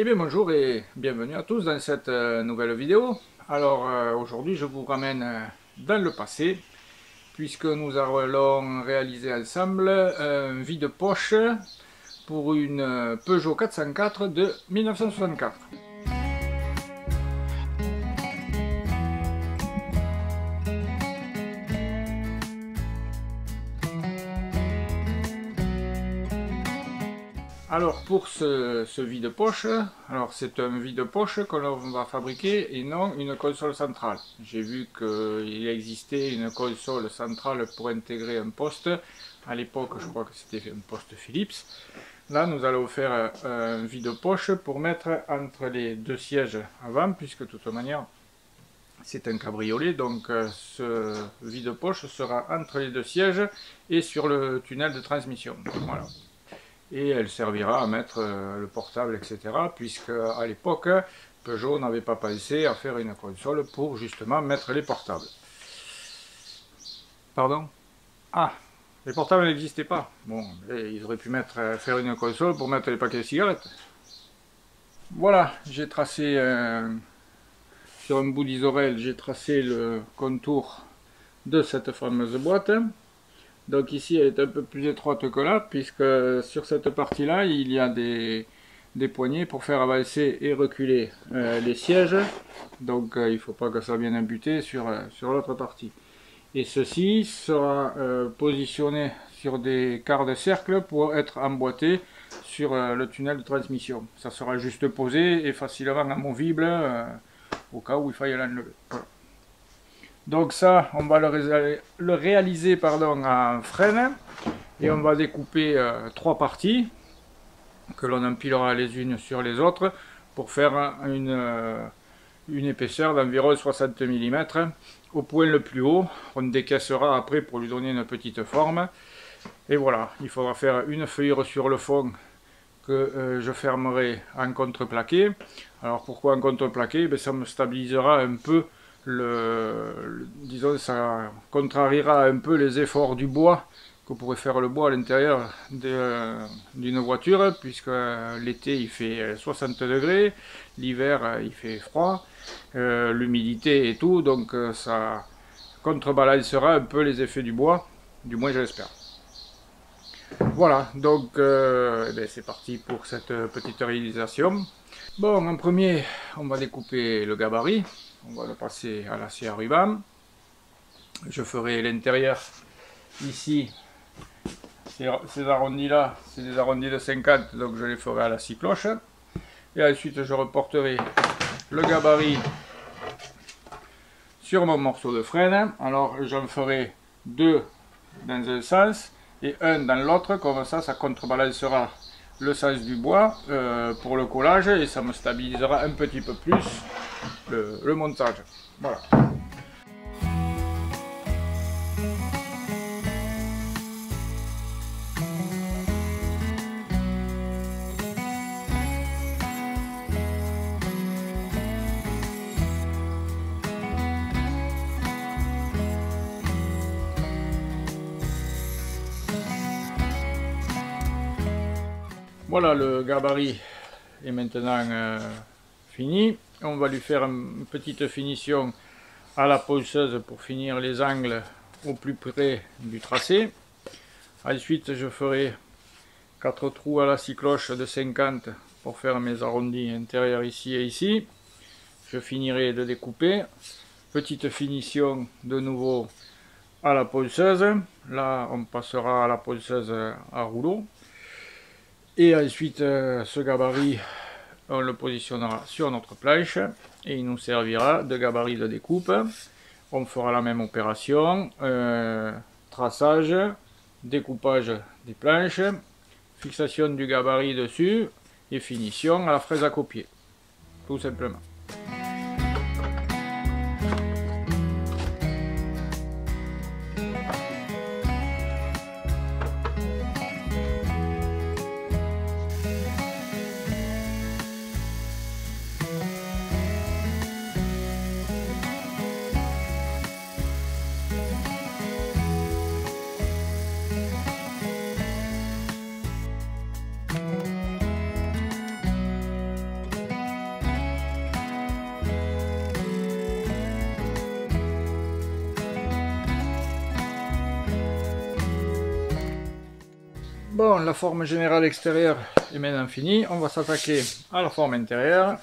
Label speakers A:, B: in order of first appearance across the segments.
A: Eh bien bonjour et bienvenue à tous dans cette nouvelle vidéo. Alors aujourd'hui je vous ramène dans le passé puisque nous allons réaliser ensemble un vide-poche pour une Peugeot 404 de 1964. Alors pour ce vide-poche, alors c'est un vide-poche que l'on va fabriquer et non une console centrale. J'ai vu qu'il existait une console centrale pour intégrer un poste. À l'époque, je crois que c'était un poste Philips. Là, nous allons faire un vide-poche pour mettre entre les deux sièges avant, puisque de toute manière, c'est un cabriolet. Donc ce vide-poche sera entre les deux sièges et sur le tunnel de transmission. Voilà. Et elle servira à mettre le portable, etc. Puisque à l'époque, Peugeot n'avait pas pensé à faire une console pour justement mettre les portables. Pardon? Ah, les portables n'existaient pas. Bon, ils auraient pu faire une console pour mettre les paquets de cigarettes. Voilà, j'ai tracé sur un bout d'isorel, j'ai tracé le contour de cette fameuse boîte. Donc ici elle est un peu plus étroite que là, puisque sur cette partie-là, il y a des poignées pour faire avancer et reculer les sièges. Donc il ne faut pas que ça vienne imbuter sur l'autre partie. Et ceci sera positionné sur des quarts de cercle pour être emboîté sur le tunnel de transmission. Ça sera juste posé et facilement amovible au cas où il faille l'enlever. Voilà. Donc ça, on va le réaliser en freine et on va découper trois parties que l'on empilera les unes sur les autres pour faire une épaisseur d'environ 60 mm au point le plus haut. On décaissera après pour lui donner une petite forme. Et voilà, il faudra faire une feuillure sur le fond que je fermerai en contreplaqué. Alors pourquoi en contreplaqué? Ça me stabilisera un peu disons, ça contrariera un peu les efforts du bois que pourrait faire le bois à l'intérieur d'une voiture, puisque l'été il fait 60 degrés, l'hiver il fait froid, l'humidité et tout, donc ça contrebalancera un peu les effets du bois, du moins j'espère. Voilà, donc c'est parti pour cette petite réalisation. Bon, en premier, on va découper le gabarit. On va le passer à la scie à ruban. Je ferai l'intérieur ici. Ces arrondis là, c'est des arrondis de 50, donc je les ferai à la scie cloche. Et ensuite je reporterai le gabarit sur mon morceau de freine. Alors j'en ferai deux dans un sens et un dans l'autre, comme ça contrebalancera le sens du bois pour le collage et ça me stabilisera un petit peu plus le montage. Voilà. Voilà, le gabarit est maintenant fini. On va lui faire une petite finition à la ponceuse pour finir les angles au plus près du tracé. Ensuite, je ferai 4 trous à la scie cloche de 50 pour faire mes arrondis intérieurs ici et ici. Je finirai de découper. Petite finition de nouveau à la ponceuse. Là, on passera à la ponceuse à rouleau. Et ensuite, ce gabarit, on le positionnera sur notre planche et il nous servira de gabarit de découpe. On fera la même opération, traçage, découpage des planches, fixation du gabarit dessus et finition à la fraise à copier, tout simplement. Bon, la forme générale extérieure est maintenant finie. On va s'attaquer à la forme intérieure.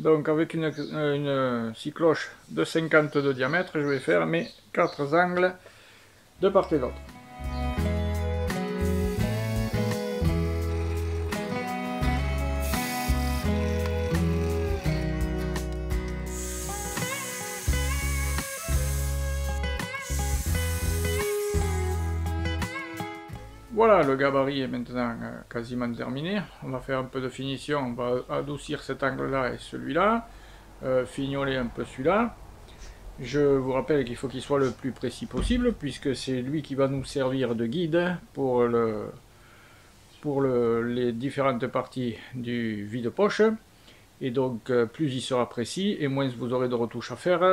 A: Donc avec une scie cloche de 50 de diamètre, je vais faire mes 4 angles de part et d'autre. Voilà, le gabarit est maintenant quasiment terminé. On va faire un peu de finition, on va adoucir cet angle-là et celui-là, fignoler un peu celui-là. Je vous rappelle qu'il faut qu'il soit le plus précis possible, puisque c'est lui qui va nous servir de guide pour les différentes parties du vide-poche. Et donc, plus il sera précis, et moins vous aurez de retouches à faire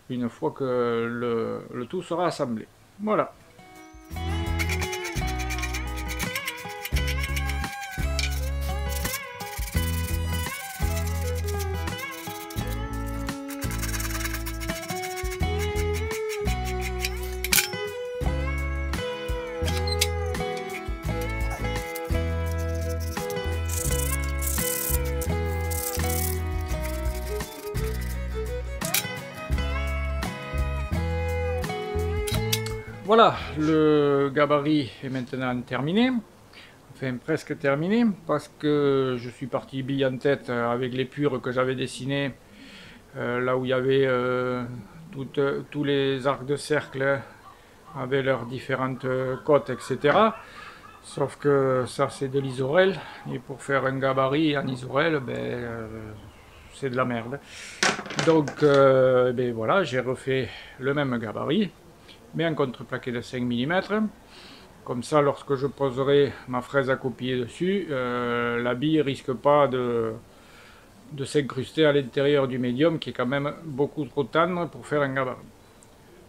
A: une fois que le tout sera assemblé. Voilà. Voilà, le gabarit est maintenant terminé, enfin presque terminé, parce que je suis parti bille en tête avec l'épure que j'avais dessinées, là où il y avait tous les arcs de cercle avec leurs différentes côtes, etc. Sauf que ça c'est de l'isorel, et pour faire un gabarit en isorel, c'est de la merde. Donc ben voilà, j'ai refait le même gabarit, mais en contreplaqué de 5 mm. Comme ça, lorsque je poserai ma fraise à copier dessus, la bille risque pas de s'incruster à l'intérieur du médium, qui est quand même beaucoup trop tendre pour faire un gabarit.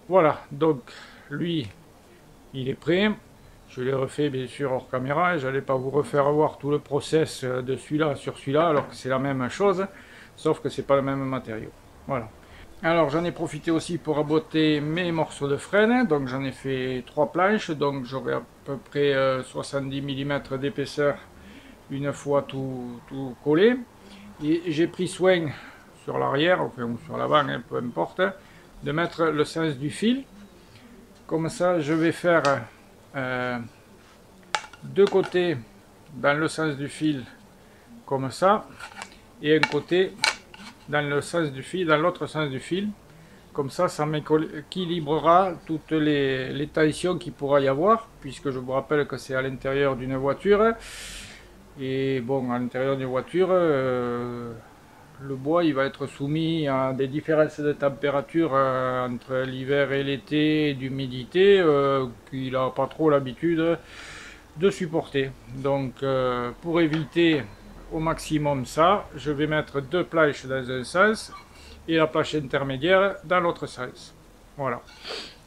A: Voilà, donc lui, il est prêt. Je l'ai refait bien sûr hors caméra, et je n'allais pas vous refaire voir tout le process de celui-là sur celui-là, alors que c'est la même chose, sauf que c'est pas le même matériau. Voilà. Alors j'en ai profité aussi pour raboter mes morceaux de frêne, donc j'en ai fait 3 planches, donc j'aurai à peu près 70 mm d'épaisseur une fois tout collé. Et j'ai pris soin sur l'arrière, enfin, ou sur l'avant, hein, peu importe, de mettre le sens du fil. Comme ça je vais faire deux côtés dans le sens du fil, comme ça, et un côté dans le sens du fil, dans l'autre sens du fil. Comme ça, ça m'équilibrera toutes les tensions qu'il pourra y avoir, puisque je vous rappelle que c'est à l'intérieur d'une voiture. Et bon, à l'intérieur d'une voiture, le bois il va être soumis à des différences de température entre l'hiver et l'été, et d'humidité qu'il n'a pas trop l'habitude de supporter. Donc pour éviter au maximum ça, je vais mettre 2 planches dans un sens et la planche intermédiaire dans l'autre sens. Voilà.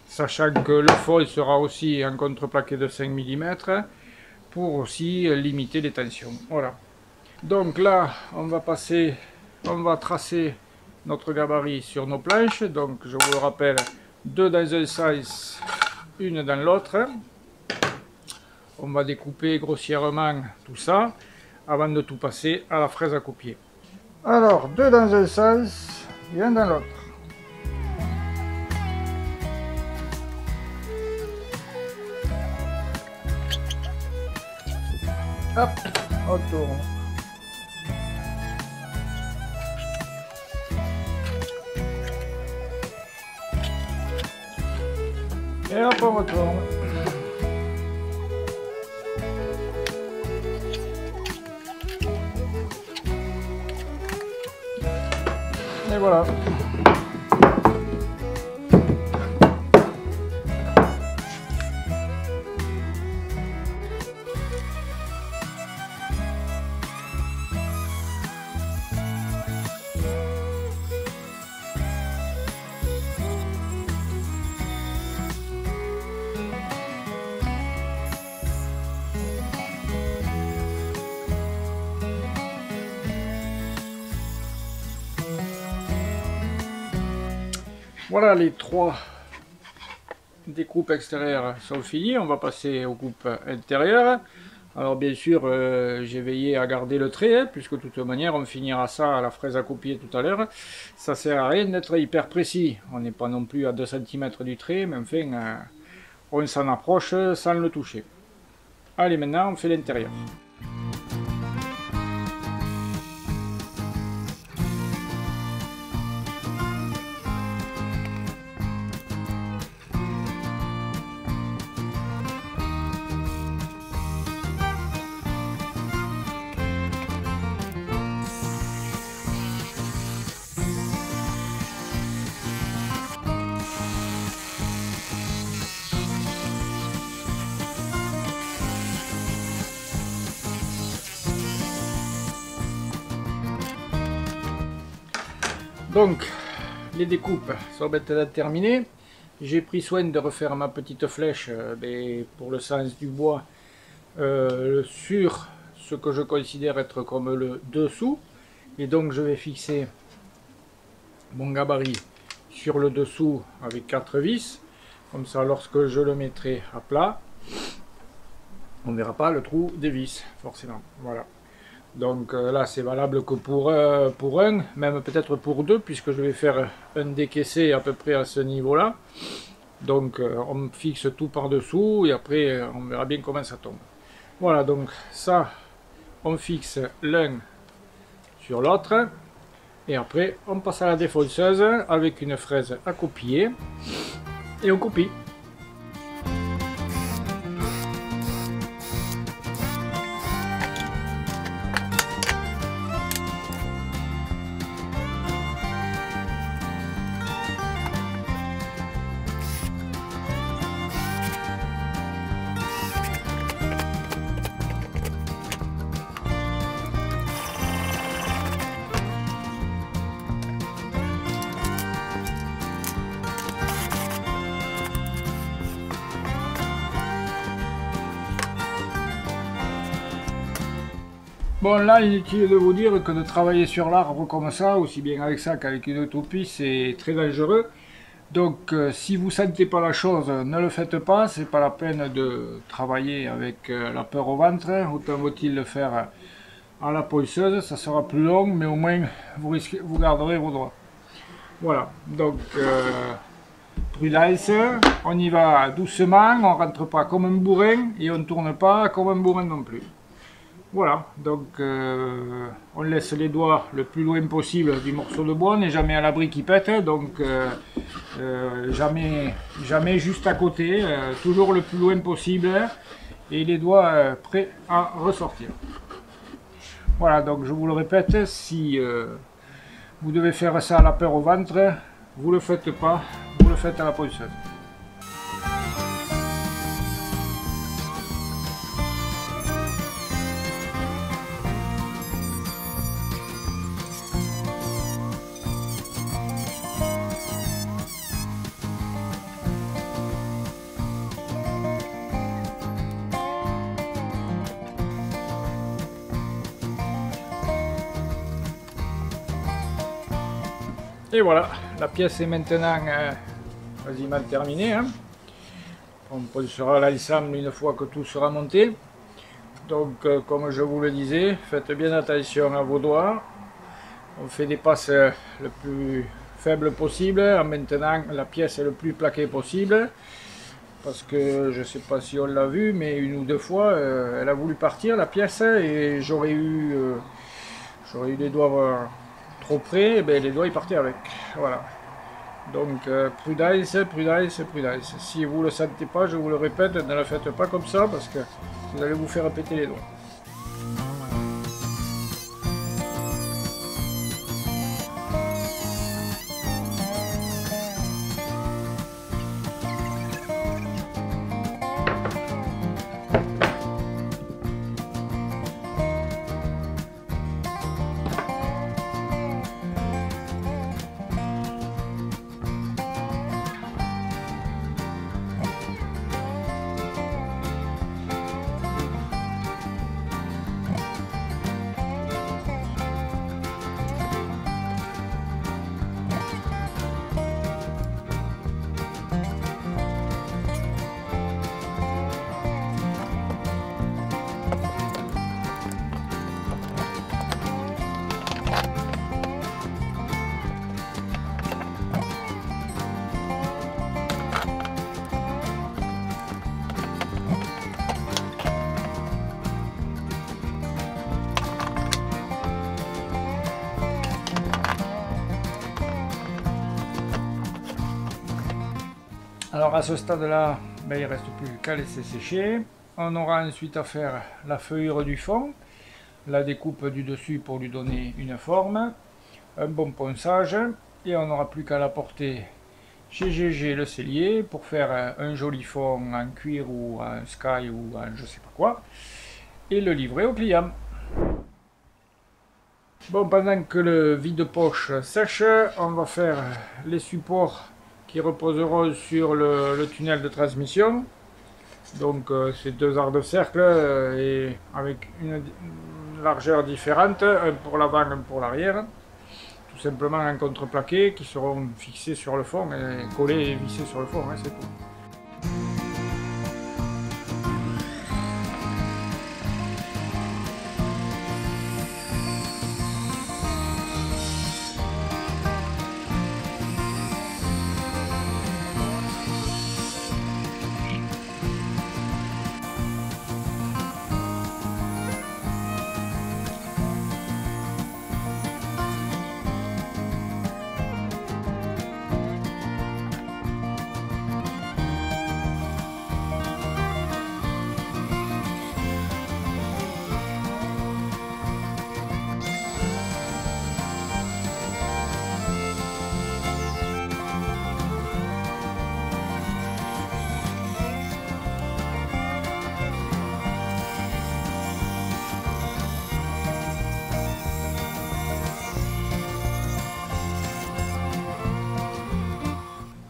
A: Sachant que le fond sera aussi en contreplaqué de 5 mm pour aussi limiter les tensions. Voilà. Donc là, on va tracer notre gabarit sur nos planches. Donc je vous le rappelle, 2 dans un sens, une dans l'autre. On va découper grossièrement tout ça avant de tout passer à la fraise à copier. Alors, 2 dans un sens et 1 dans l'autre. Hop, on tourne. Et hop, on retourne. Et voilà. Voilà les 3 découpes extérieures sont finies, on va passer aux coupes intérieures. Alors bien sûr, j'ai veillé à garder le trait, hein, puisque de toute manière on finira ça à la fraise à copier tout à l'heure. Ça sert à rien d'être hyper précis, on n'est pas non plus à 2 cm du trait, mais enfin on s'en approche sans le toucher. Allez, maintenant on fait l'intérieur. Donc, les découpes sont maintenant terminées. J'ai pris soin de refaire ma petite flèche pour le sens du bois sur ce que je considère être comme le dessous. Et donc, je vais fixer mon gabarit sur le dessous avec 4 vis. Comme ça, lorsque je le mettrai à plat, on ne verra pas le trou des vis, forcément. Voilà. Donc là c'est valable que pour un, même peut-être pour deux, puisque je vais faire un décaissé à peu près à ce niveau-là. Donc on fixe tout par-dessous et après on verra bien comment ça tombe. Voilà, donc ça on fixe l'un sur l'autre. Et après on passe à la défonceuse avec une fraise à copier et on copie. Bon, là, inutile de vous dire que de travailler sur l'arbre comme ça, aussi bien avec ça qu'avec une toupie, c'est très dangereux. Donc, si vous ne sentez pas la chose, ne le faites pas. C'est pas la peine de travailler avec la peur au ventre. Autant vaut-il le faire à la ponceuse. Ça sera plus long, mais au moins, vous garderez vos droits. Voilà, donc, prudence. On y va doucement, on ne rentre pas comme un bourrin et on ne tourne pas comme un bourrin non plus. Voilà, donc on laisse les doigts le plus loin possible du morceau de bois, on n'est jamais à l'abri qui pète, donc jamais juste à côté, toujours le plus loin possible, et les doigts prêts à ressortir. Voilà, donc je vous le répète, si vous devez faire ça à la peur au ventre, vous ne le faites pas, vous le faites à la ponceuse. Et voilà, la pièce est maintenant quasiment terminée. Hein. On poncera l'ensemble une fois que tout sera monté. Donc, comme je vous le disais, faites bien attention à vos doigts. On fait des passes le plus faibles possible en maintenant la pièce le plus plaquée possible. Parce que je ne sais pas si on l'a vu, mais une ou deux fois, elle a voulu partir la pièce et j'aurais eu les doigts trop près, et bien les doigts ils partaient avec. Voilà. Donc prudence, prudence, prudence. Si vous ne le sentez pas, je vous le répète, ne le faites pas comme ça parce que vous allez vous faire péter les doigts. Alors à ce stade-là, ben, il ne reste plus qu'à laisser sécher. On aura ensuite à faire la feuillure du fond, la découpe du dessus pour lui donner une forme, un bon ponçage, et on n'aura plus qu'à l'apporter chez GG le cellier pour faire un joli fond en cuir ou en sky ou en je sais pas quoi, et le livrer au client. Bon, pendant que le vide-poche sèche, on va faire les supports qui reposeront sur le tunnel de transmission. Donc c'est deux arcs de cercle et avec une largeur différente, un pour l'avant, un pour l'arrière. Tout simplement en contreplaqué qui seront fixés sur le fond et collés et vissés sur le fond, hein, c'est tout.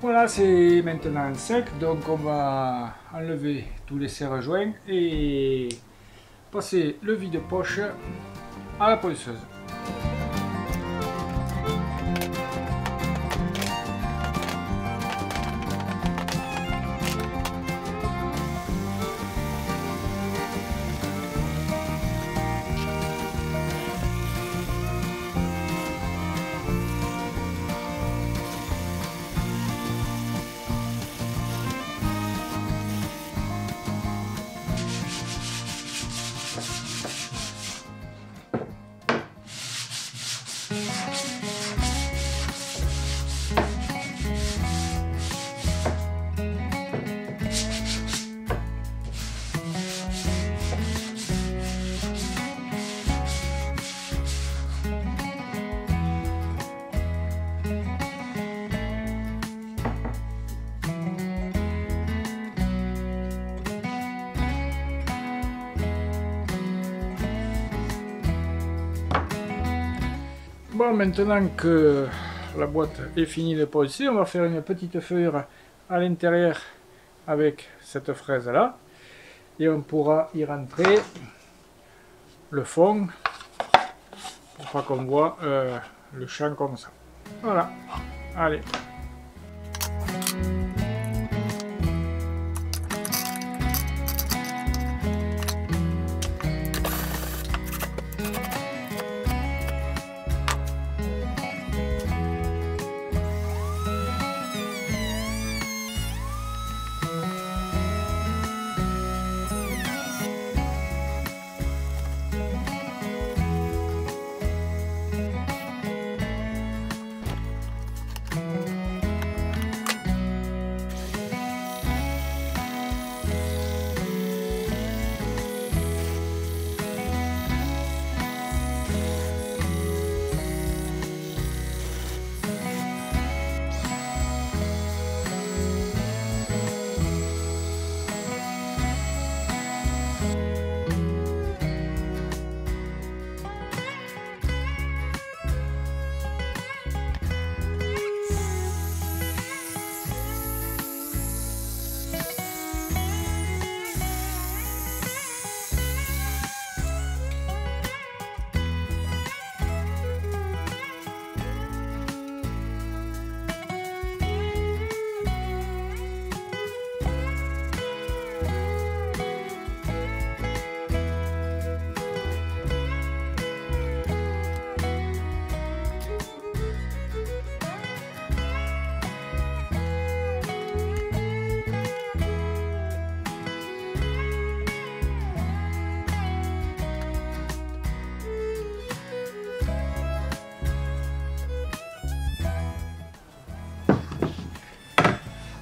A: Voilà, c'est maintenant sec, donc on va enlever tous les serre-joints et passer le vide-poche à la ponceuse. Bon, maintenant que la boîte est finie de poncer, on va faire une petite feuillure à l'intérieur avec cette fraise là et on pourra y rentrer le fond pour pas qu'on voit le champ comme ça. Voilà, allez.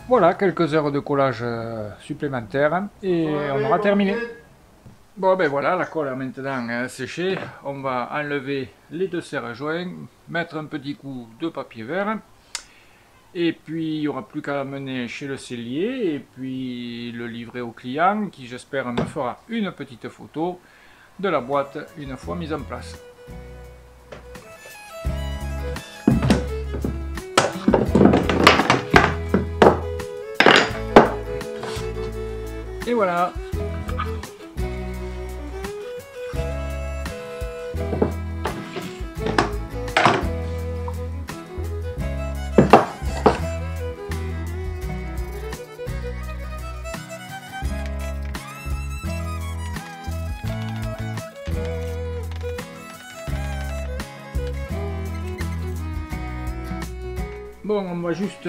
A: Voilà, quelques heures de collage supplémentaires et on aura terminé. Bon ben voilà, la colle a maintenant séché. On va enlever les deux serre-joints, mettre un petit coup de papier vert. Et puis il n'y aura plus qu'à l'amener chez le sellier et puis le livrer au client qui j'espère me fera une petite photo de la boîte une fois mise en place. Et voilà. Bon, on va juste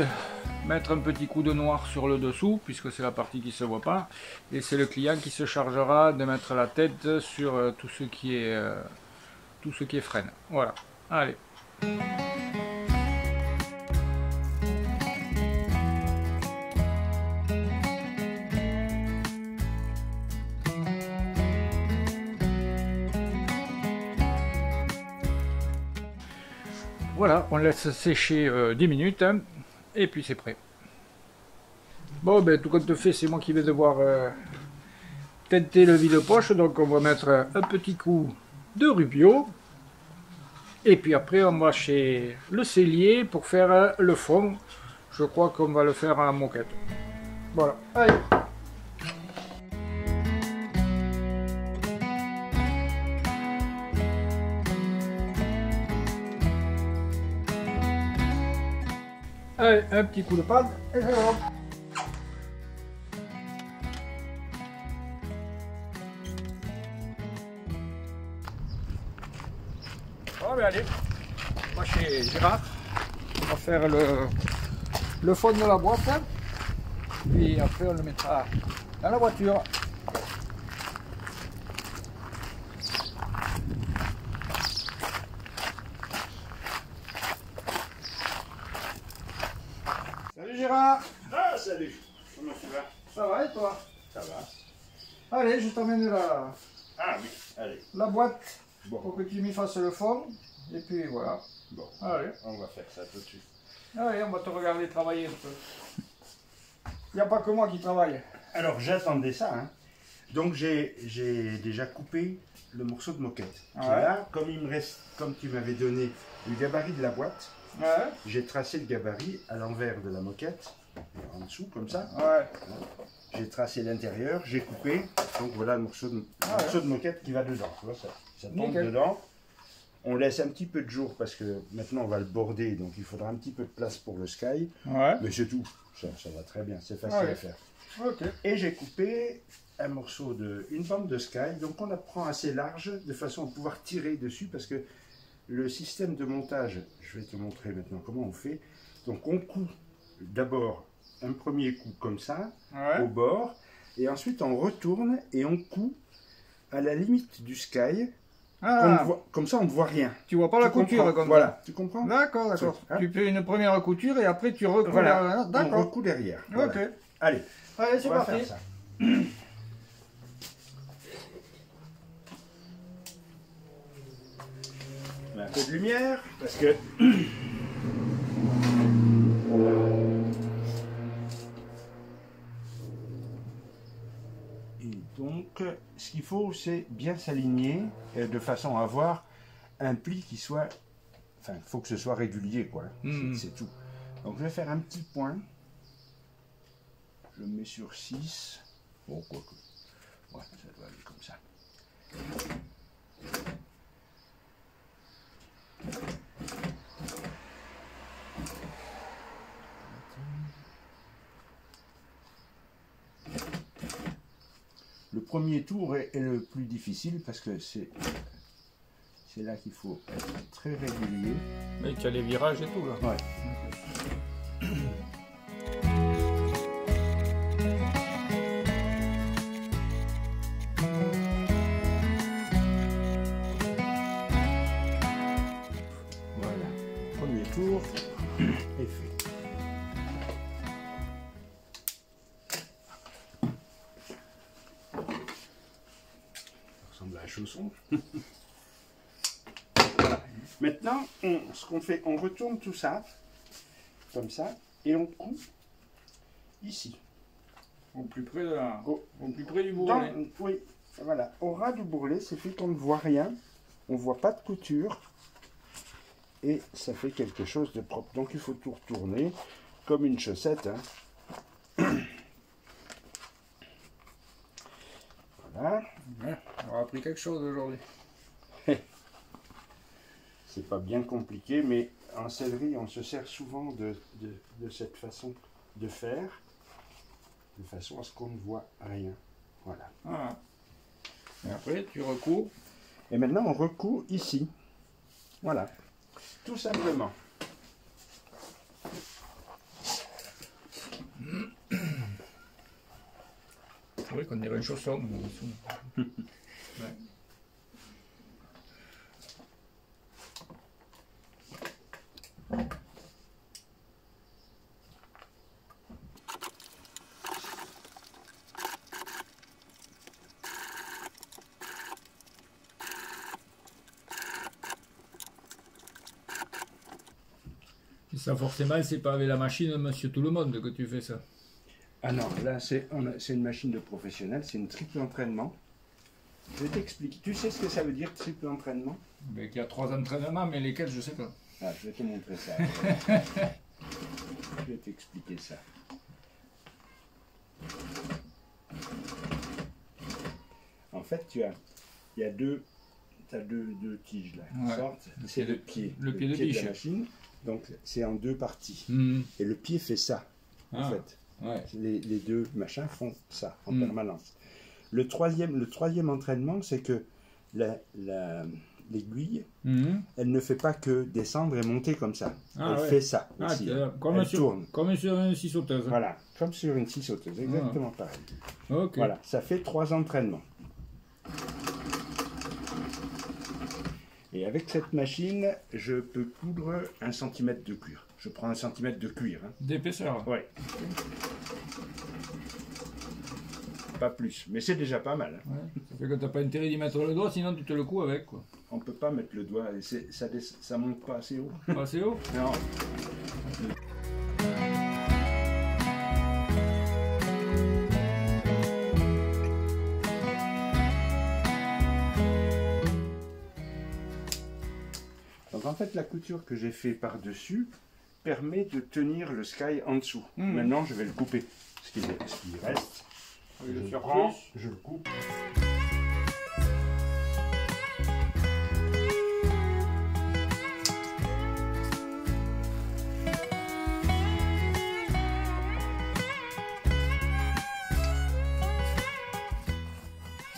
A: mettre un petit coup de noir sur le dessous, puisque c'est la partie qui ne se voit pas. Et c'est le client qui se chargera de mettre la tête sur tout ce qui est freine. Voilà, allez. Voilà, on laisse sécher 10 minutes, hein, et puis c'est prêt. Bon, ben tout compte fait, c'est moi qui vais devoir teinter le vide-poche, donc on va mettre un petit coup de Rubio, et puis après on va chez le sellier pour faire le fond. Je crois qu'on va le faire en moquette. Voilà, allez. Allez, un petit coup de pâte et c'est bon. Bon, ben allez, moi chez Gérard, on va faire le fond de la boîte, puis après on le mettra dans la voiture. Salut Gérard.
B: Ah, salut. Comment tu vas?
A: Ça va et toi?
B: Ça va.
A: Allez, je t'emmène
B: Ah oui, allez.
A: la boîte
B: Bon.
A: pour que tu m'y fasses le fond, et puis voilà.
B: Bon,
A: Allez.
B: on va faire ça tout de suite.
A: Allez, on va te regarder travailler un peu. Il n'y a pas que moi qui travaille.
B: Alors, j'attendais ça, hein. Donc, j'ai déjà coupé le morceau de moquette. Qui est
A: Ouais.
B: là, comme il me reste, comme tu m'avais donné le gabarit de la boîte,
A: Ouais.
B: j'ai tracé le gabarit à l'envers de la moquette, en dessous, comme ça.
A: Ouais.
B: J'ai tracé l'intérieur, j'ai coupé. Donc, voilà le morceau de moquette qui va dedans. Tu vois, ça tombe
A: Nickel.
B: dedans. On laisse un petit peu de jour parce que maintenant on va le border, donc il faudra un petit peu de place pour le sky.
A: Ouais.
B: Mais c'est tout, ça va très bien, c'est facile
A: Ouais.
B: à faire.
A: Ok.
B: Et j'ai coupé un morceau une bande de sky, donc on la prend assez large de façon à pouvoir tirer dessus parce que le système de montage, je vais te montrer maintenant comment on fait. Donc on coud d'abord un premier coup comme ça,
A: Ouais.
B: au bord, et ensuite on retourne et on coud à la limite du sky.
A: Ah,
B: Comme ça on ne voit rien.
A: tu vois pas la
B: Tu
A: couture
B: comprends,
A: comme
B: voilà, tu comprends?
A: ça. D'accord, d'accord.
B: Hein?
A: Tu fais une première couture et après tu recoules.
B: Voilà, on
A: D'accord.
B: recoud derrière.
A: Ok.
B: Voilà. Allez,
A: Allez, c'est
B: on va
A: parti.
B: faire ça. On met un peu de lumière parce que et donc ce qu'il faut c'est bien s'aligner de façon à avoir un pli qui soit, enfin il faut que ce soit régulier quoi. C'est tout. Donc je vais faire un petit point. Je le mets sur 6. Bon, quoi que. Ouais, ça doit aller comme ça. Le premier tour est le plus difficile parce que c'est là qu'il faut être très régulier.
A: Mais tu as les virages et tout là.
B: Ouais. Voilà, premier tour est fait. chaussons. Voilà. Maintenant, ce qu'on fait, on retourne tout ça, comme ça, et on coupe ici.
A: Au plus près, au plus près du
B: Dans,
A: bourrelet.
B: oui, voilà. Au ras du bourrelet, c'est fait qu'on ne voit rien, on ne voit pas de couture, et ça fait quelque chose de propre. Donc il faut tout retourner, comme une chaussette. Hein. Voilà.
A: Ouais, on aura appris quelque chose aujourd'hui.
B: C'est pas bien compliqué, mais en sellerie, on se sert souvent de cette façon de faire, de façon à ce qu'on ne voit rien. Voilà.
A: Voilà. Et après, tu recours.
B: Et maintenant, on recoud ici. Voilà. Tout simplement.
A: Oui, qu'on dirait une chausson. Ouais. Et ça, forcément, c'est pas avec la machine Monsieur Tout le Monde que tu fais ça.
B: Ah non, là, c'est une machine de professionnel, c'est une triple entraînement. Je vais t'expliquer. Tu sais ce que ça veut dire, triple entraînement?
A: Mais il y a 3 entraînements, mais lesquels, je sais pas.
B: Ah, je vais te montrer ça. Je vais t'expliquer ça. En fait, il y a deux tiges là qui
A: Ouais.
B: sortent. C'est le pied.
A: Le pied de
B: de la
A: tige.
B: machine. Donc, c'est en 2 parties.
A: Mmh.
B: Et le pied fait ça, en
A: Ah,
B: fait.
A: ouais.
B: Les deux machins font ça en
A: Mm.
B: permanence. Le troisième entraînement, c'est que l'aiguille,
A: Mmh.
B: elle ne fait pas que descendre et monter comme ça.
A: Ah,
B: Elle
A: ouais.
B: fait ça
A: Ah,
B: aussi.
A: comme,
B: Elle
A: sur,
B: tourne.
A: comme sur une scie sauteuse.
B: Voilà, comme sur une scie sauteuse, exactement pareil.
A: Ok.
B: Voilà, ça fait 3 entraînements. Et avec cette machine, je peux coudre 1 cm de cuir. Je prends 1 cm de cuir. Hein.
A: D'épaisseur.
B: Ouais. Pas plus, mais c'est déjà pas mal. Hein.
A: Ouais. Ça fait que t'as pas intérêt d'y mettre le doigt, sinon tu te le couds avec, quoi.
B: On peut pas mettre le doigt, et ça monte pas assez haut.
A: Pas assez haut.
B: Non. Donc en fait, la couture que j'ai fait par-dessus permet de tenir le sky en dessous.
A: Mmh.
B: Maintenant, je vais le couper. Ce qui reste,
A: Oui, le
B: je
A: surplus.
B: prends, je le coupe.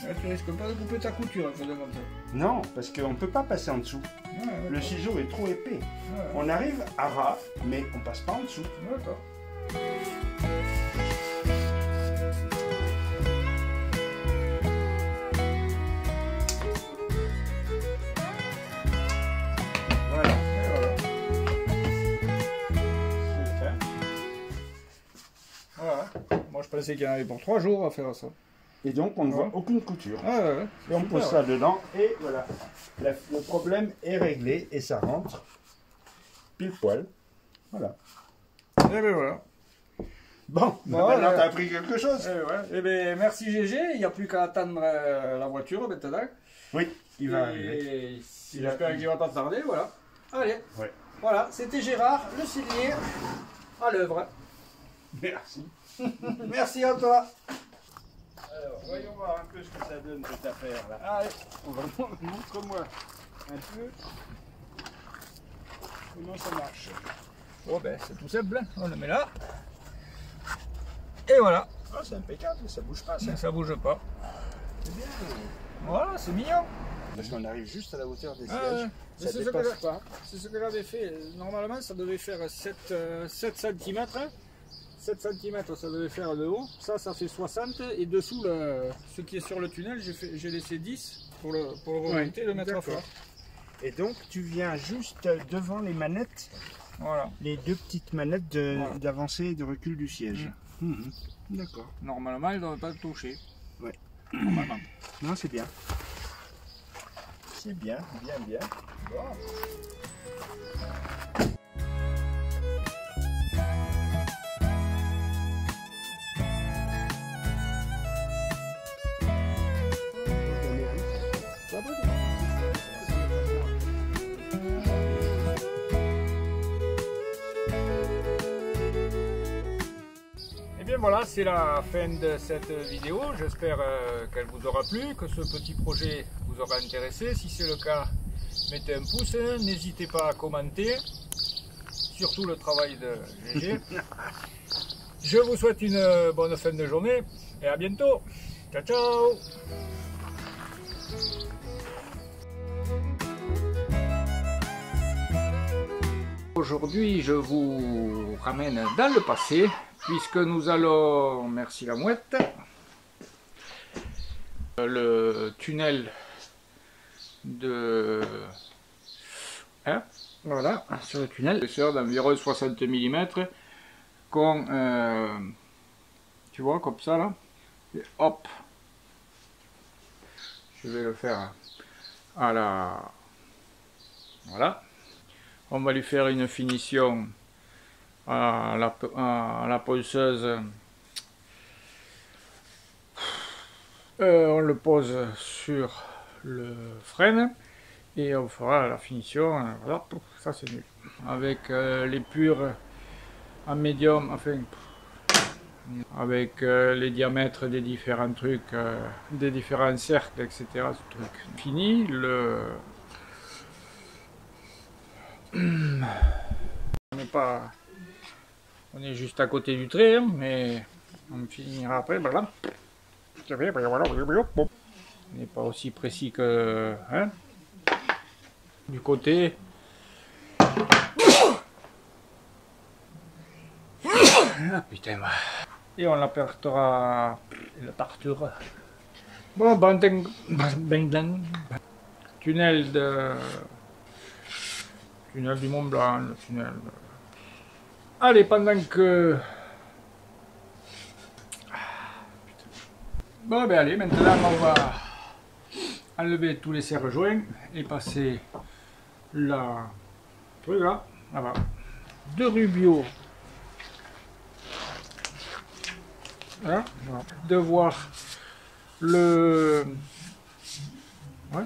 A: Ouais, tu risques pas de couper ta couture en faisant comme ça.
B: Non, parce qu'on ne peut pas passer en dessous.
A: Ouais,
B: Le ciseau est trop épais.
A: ouais.
B: On arrive à ras, mais on passe pas en dessous.
A: D'accord.
B: Voilà.
A: Et voilà.
B: C'est fait.
A: Voilà. Moi je pensais qu'il y en avait pour 3 jours à faire ça.
B: Et donc, on ne voit
A: Ouais.
B: aucune couture.
A: Ah ouais, ouais.
B: Et on
A: Super,
B: pose
A: ouais.
B: ça dedans, et voilà. Le problème est réglé, et ça rentre pile poil. Voilà.
A: Et ben voilà.
B: Bon,
A: Bon,
B: maintenant,
A: ouais.
B: t'as appris quelque chose.
A: Ouais. Et ben merci GG, il n'y a plus qu'à attendre la voiture maintenant.
B: Oui, il va arriver.
A: Et j'espère qu'il va pas tarder, voilà. Allez.
B: Ouais.
A: Voilà, c'était Gérard, le signé à l'œuvre.
B: Merci.
A: Merci à toi.
B: Alors, voyons voir un peu ce que ça donne cette affaire là.
A: Allez.
B: Montre-moi un peu comment ça marche.
A: Bon ben c'est tout simple, hein. On le met là. Et voilà,
B: Ah, c'est impeccable, ça bouge pas ça.
A: ça bouge pas.
B: C'est bien.
A: Voilà, c'est mignon.
B: Parce qu'on arrive juste à la hauteur des
A: Ah,
B: sièges.
A: ouais.
B: Ça
A: C'est ce
B: dépasse
A: que
B: pas.
A: C'est ce que j'avais fait. Normalement, ça devait faire 7 cm. 7 cm, ça devait faire de haut. Ça fait 60. Et dessous, ce qui est sur le tunnel, j'ai laissé 10 pour le remonter et le mettre à
B: d'accord.
A: fond.
B: Et donc, tu viens juste devant les manettes,
A: Voilà.
B: les 2 petites manettes
A: Voilà.
B: d'avancée et de recul du siège. Mhm. D'accord.
A: Normalement, ils ne doivent pas le toucher.
B: Ouais.
A: Normalement.
B: Non, c'est bien. C'est bien, bien, bien. Bon.
A: Et bien voilà, c'est la fin de cette vidéo. J'espère qu'elle vous aura plu, que ce petit projet vous aura intéressé. Si c'est le cas, mettez un pouce, n'hésitez pas à commenter, surtout le travail de GG. Je vous souhaite une bonne fin de journée et à bientôt. Ciao, ciao. Aujourd'hui, je vous ramène dans le passé, puisque nous allons, merci la mouette, le tunnel de... Hein, voilà, sur le tunnel, l'épaisseur d'environ 60 mm, qu'on, tu vois, comme ça là, et hop, je vais le faire à la... Voilà. On va lui faire une finition à la ponceuse. On le pose sur le frein et on fera la finition. Voilà, ça c'est nul. Avec l'épure en médium, enfin, avec les diamètres des différents trucs, des différents cercles, etc. Ce truc fini. On est juste à côté du trait, hein, mais on finira après, voilà. On n'est pas aussi précis que hein, du côté. Ah putain. Et on l'apertera la parture. Bon, tunnel du Mont Blanc, le tunnel. Allez, pendant que... Bon, ben allez, maintenant on va enlever tous les serre-joints et passer la... truc là, là-bas, de Rubio. Voilà, de voir le... Ouais.